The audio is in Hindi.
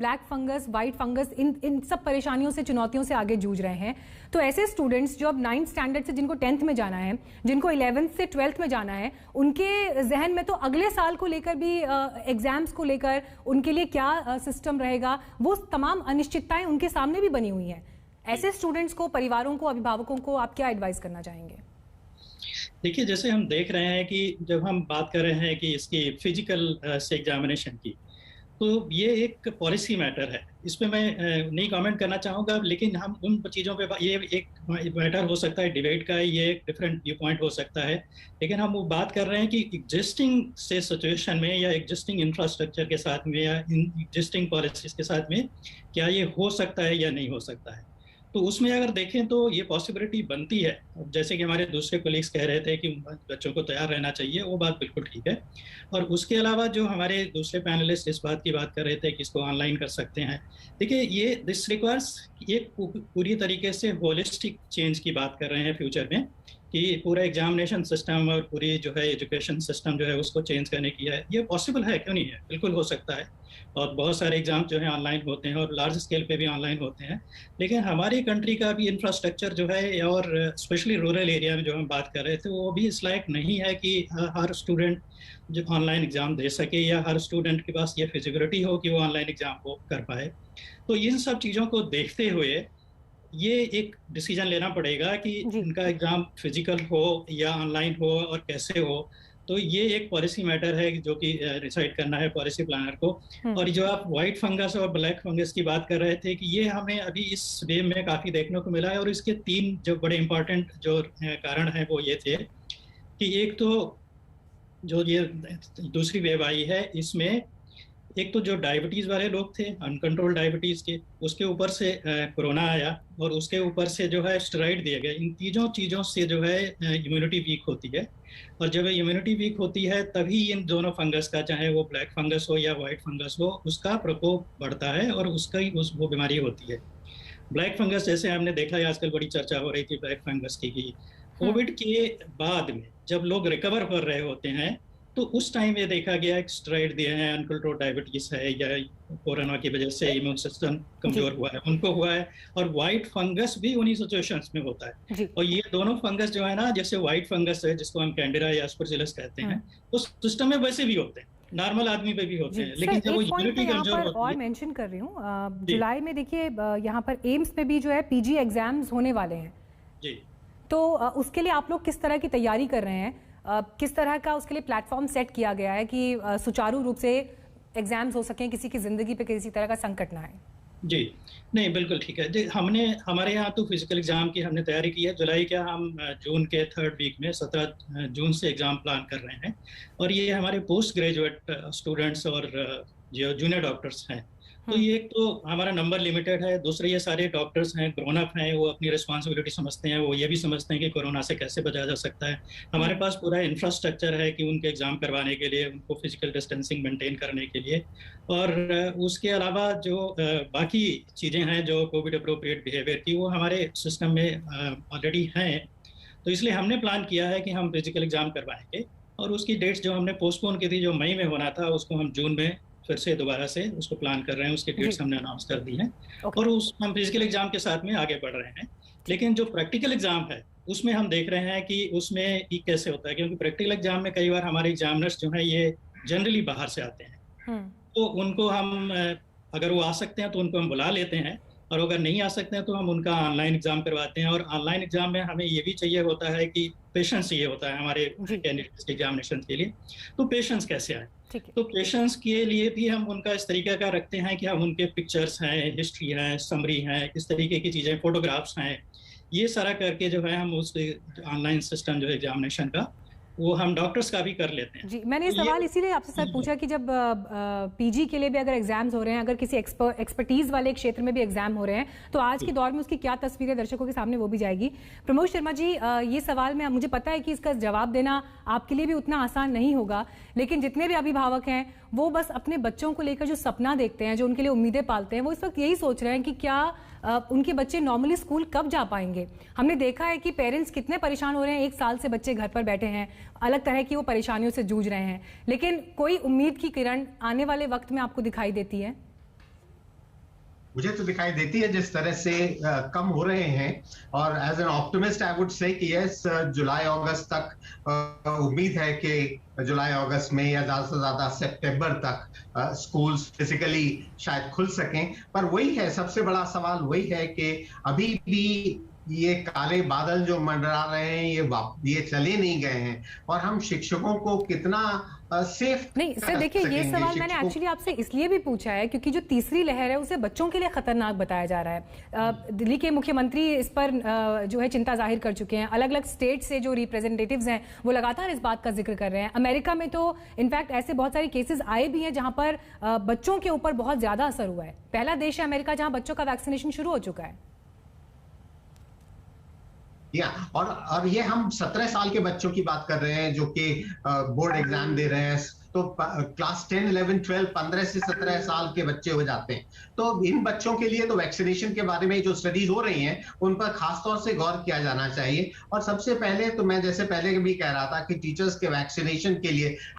ब्लैक फंगस, वाइट फंगस, इन सब परेशानियों से, चुनौतियों से आगे जूझ रहे हैं। तो ऐसे स्टूडेंट्स जो अब 9th स्टैंडर्ड से, जिनको 10th में जाना है, जिनको 11th से 12th में जाना है, उनके जहन में तो अगले साल को लेकर भी, एग्जाम्स को लेकर उनके लिए क्या सिस्टम रहेगा, वो तमाम अनिश्चितताएं उनके सामने भी बनी हुई हैं। ऐसे स्टूडेंट्स को, परिवारों को, अभिभावकों को आप क्या एडवाइस करना चाहेंगे? देखिए, जैसे हम देख रहे हैं कि जब हम बात कर रहे हैं कि इसकी फिजिकल से एग्जामिनेशन की, तो ये एक पॉलिसी मैटर है, इस पे मैं नहीं कमेंट करना चाहूँगा, लेकिन हम उन चीज़ों पे, ये एक मैटर हो सकता है डिबेट का, ये एक डिफरेंट व्यू पॉइंट हो सकता है, लेकिन हम वो बात कर रहे हैं कि एग्जिस्टिंग से सिचुएशन में या एग्जिस्टिंग इंफ्रास्ट्रक्चर के साथ में या एग्जिस्टिंग पॉलिसीज के साथ में क्या ये हो सकता है या नहीं हो सकता है। तो उसमें अगर देखें तो ये पॉसिबिलिटी बनती है। जैसे कि हमारे दूसरे कोलीग्स कह रहे थे कि बच्चों को तैयार रहना चाहिए, वो बात बिल्कुल ठीक है। और उसके अलावा जो हमारे दूसरे पैनलिस्ट इस बात की बात कर रहे थे कि इसको ऑनलाइन कर सकते हैं, देखिए ये दिस रिक्वायर्स एक पूरी तरीके से होलिस्टिक चेंज की बात कर रहे हैं फ्यूचर में, कि पूरा एग्जामिनेशन सिस्टम और पूरी जो है एजुकेशन सिस्टम जो है उसको चेंज करने की है। ये पॉसिबल है, क्यों नहीं है, बिल्कुल हो सकता है। और बहुत सारे एग्जाम जो है ऑनलाइन होते हैं और लार्ज स्केल पे भी ऑनलाइन होते हैं। लेकिन हमारी कंट्री का भी इंफ्रास्ट्रक्चर जो है, और स्पेशली रूरल एरिया में जो हम बात कर रहे थे, वो भी इस लायक नहीं है कि हर स्टूडेंट जो ऑनलाइन एग्जाम दे सके या हर स्टूडेंट के पास ये फिजिबिलिटी हो कि वो ऑनलाइन एग्जाम को कर पाए। तो इन सब चीज़ों को देखते हुए ये एक डिसीजन लेना पड़ेगा कि इनका एग्जाम फिजिकल हो या ऑनलाइन हो और कैसे हो। तो ये एक पॉलिसी मैटर है जो कि डिसाइड करना है पॉलिसी प्लानर को। और जो आप व्हाइट फंगस और ब्लैक फंगस की बात कर रहे थे, कि ये हमें अभी इस वेव में काफ़ी देखने को मिला है, और इसके 3 जो बड़े इंपॉर्टेंट जो कारण हैं वो ये थे कि एक तो जो ये दूसरी वेव आई है, इसमें एक तो जो डायबिटीज वाले लोग थे, अनकंट्रोल डायबिटीज के, उसके ऊपर से कोरोना आया, और उसके ऊपर से जो है स्टेरॉइड दिए गए। इन तीनों चीज़ों से जो है इम्यूनिटी वीक होती है, और जब इम्यूनिटी वीक होती है तभी इन दोनों फंगस का, चाहे वो ब्लैक फंगस हो या वाइट फंगस हो, उसका प्रकोप बढ़ता है और वो बीमारी होती है। ब्लैक फंगस जैसे हमने देखा है, आजकल बड़ी चर्चा हो रही थी ब्लैक फंगस की कोविड के बाद में जब लोग रिकवर कर रहे होते हैं, तो उस टाइम ये देखा गया है स्टेरॉइड दिए हैं, अनकंट्रोल्ड डायबिटीज है या कोरोना की वजह से इम्यून सिस्टम कमजोर हुआ है, उनको हुआ है। और व्हाइट फंगस भी उन्हीं सिचुएशंस में होता है। और ये दोनों फंगस जो है ना, जैसे व्हाइट फंगस है जिसको हम कैंडिडा या एस्परजिलस कहते हैं, उस सिस्टम में वैसे भी होते हैं, नॉर्मल आदमी पे भी होते हैं, लेकिन जब वो इम्यूनिटी कमजोर होती है। और मेंशन कर रही हूँ, जुलाई में देखिए यहाँ पर एम्स में भी जो है पीजी एग्जाम्स होने वाले हैं जी। तो उसके लिए आप लोग किस तरह की तैयारी कर रहे हैं? किस तरह का उसके लिए प्लेटफॉर्म सेट किया गया है कि सुचारू रूप से एग्जाम्स हो सकें, किसी की जिंदगी पे किसी तरह का संकट ना आए? जी नहीं, बिल्कुल ठीक है जी। हमारे यहाँ तो फिजिकल एग्जाम की हमने तैयारी की है। जुलाई क्या, हम जून के 3rd वीक में 17 जून से एग्जाम प्लान कर रहे हैं। और ये हमारे पोस्ट ग्रेजुएट स्टूडेंट्स और जो जूनियर डॉक्टर्स हैं, तो ये एक तो हमारा नंबर लिमिटेड है, दूसरे ये सारे डॉक्टर्स हैं, ग्रोन अप हैं, वो अपनी रिस्पॉन्सिबिलिटी समझते हैं, वो ये भी समझते हैं कि कोरोना से कैसे बचा जा सकता है। हमारे पास पूरा इंफ्रास्ट्रक्चर है कि उनके एग्जाम करवाने के लिए, उनको फिजिकल डिस्टेंसिंग मेंटेन करने के लिए। और उसके अलावा जो बाकी चीज़ें हैं जो कोविड अप्रोप्रिएट बिहेवियर की, वो हमारे सिस्टम में ऑलरेडी हैं। तो इसलिए हमने प्लान किया है कि हम फिजिकल एग्जाम करवाएंगे, और उसकी डेट्स जो हमने पोस्टपोन की थी, जो मई में होना था, उसको हम जून में फिर से दोबारा से उसको प्लान कर रहे हैं। उसकी डेट्स हमने अनाउंस कर दी हैं, और हम फिजिकल एग्जाम के साथ में आगे बढ़ रहे हैं। लेकिन जो प्रैक्टिकल एग्जाम है उसमें हम देख रहे हैं कि उसमें ये कैसे होता है, क्योंकि प्रैक्टिकल एग्जाम में कई बार हमारे एग्जामिनर्स जो हैं ये जनरली बाहर से आते हैं, तो उनको हम अगर वो आ सकते हैं तो उनको हम बुला लेते हैं, और अगर नहीं आ सकते हैं तो हम उनका ऑनलाइन एग्जाम करवाते हैं। और ऑनलाइन एग्जाम में हमें ये भी चाहिए होता है कि पेशेंस चाहिए होता है हमारे कैंडिडेट्स के एग्जामिनेशन के लिए। तो पेशेंस कैसे आए, तो पेशेंस के लिए भी हम उनका इस तरीके का रखते हैं कि हम उनके पिक्चर्स हैं, हिस्ट्री है, समरी है, इस तरीके की चीज़ें, फोटोग्राफ्स हैं, ये सारा करके जो है हम उस ऑनलाइन सिस्टम जो है एग्जामिनेशन का, वो हम डॉक्टर्स का भी कर लेते हैं। जी, मैंने ये सवाल इसीलिए आपसे सर पूछा कि जब पीजी के लिए भी अगर एग्जाम्स हो रहे हैं, अगर किसी एक्सपर्टीज वाले क्षेत्र में भी एग्जाम हो रहे हैं, तो आज के दौर में उसकी क्या तस्वीरें दर्शकों के सामने वो भी जाएगी। प्रमोद शर्मा जी, ये सवाल में मुझे पता है कि इसका जवाब देना आपके लिए भी उतना आसान नहीं होगा, लेकिन जितने भी अभिभावक हैं वो बस अपने बच्चों को लेकर जो सपना देखते हैं, जो उनके लिए उम्मीदें पालते हैं, वो इस वक्त यही सोच रहे हैं कि क्या उनके बच्चे नॉर्मली स्कूल कब जा पाएंगे। हमने देखा है कि पेरेंट्स कितने परेशान हो रहे हैं, 1 साल से बच्चे घर पर बैठे हैं, अलग तरह की वो परेशानियों से जूझ रहे हैं, लेकिन कोई उम्मीद की किरण आने वाले वक्त में आपको दिखाई देती है? मुझे तो दिखाई देती है जिस तरह से कम हो रहे हैं, और as an optimist I would say कि यस, जुलाई अगस्त तक उम्मीद है कि जुलाई अगस्त में या ज्यादा से ज्यादा सितंबर तक स्कूल्स फिजिकली शायद खुल सकें। पर वही है, सबसे बड़ा सवाल वही है कि अभी भी ये काले बादल जो मंडरा रहे हैं ये चले नहीं गए हैं, और हम शिक्षकों को कितना सेफ नहीं सर, देखिए ये सवाल मैंने एक्चुअली आपसे इसलिए भी पूछा है क्योंकि जो तीसरी लहर है उसे बच्चों के लिए खतरनाक बताया जा रहा है। दिल्ली के मुख्यमंत्री इस पर जो है चिंता जाहिर कर चुके हैं। अलग अलग स्टेट से जो रिप्रेजेंटेटिव्स हैं वो लगातार इस बात का जिक्र कर रहे हैं। अमेरिका में तो इनफैक्ट ऐसे बहुत सारे केसेस आए भी हैं जहां पर बच्चों के ऊपर बहुत ज्यादा असर हुआ है। पहला देश है अमेरिका जहां बच्चों का वैक्सीनेशन शुरू हो चुका है। और ये हम 17 साल के बच्चों की बात कर रहे हैं जो कि बोर्ड एग्जाम दे रहे हैं, तो क्लास 10, 11, 12, 15 से 17 साल के बच्चे हो जाते हैं। तो इन बच्चों के लिए तो वैक्सीनेशन के बारे में जो स्टडीज हो रही हैं उन पर खासतौर से गौर किया जाना चाहिए। और सबसे पहले तो मैं जैसे पहले भी कह रहा था कि टीचर्स के वैक्सीनेशन के लिए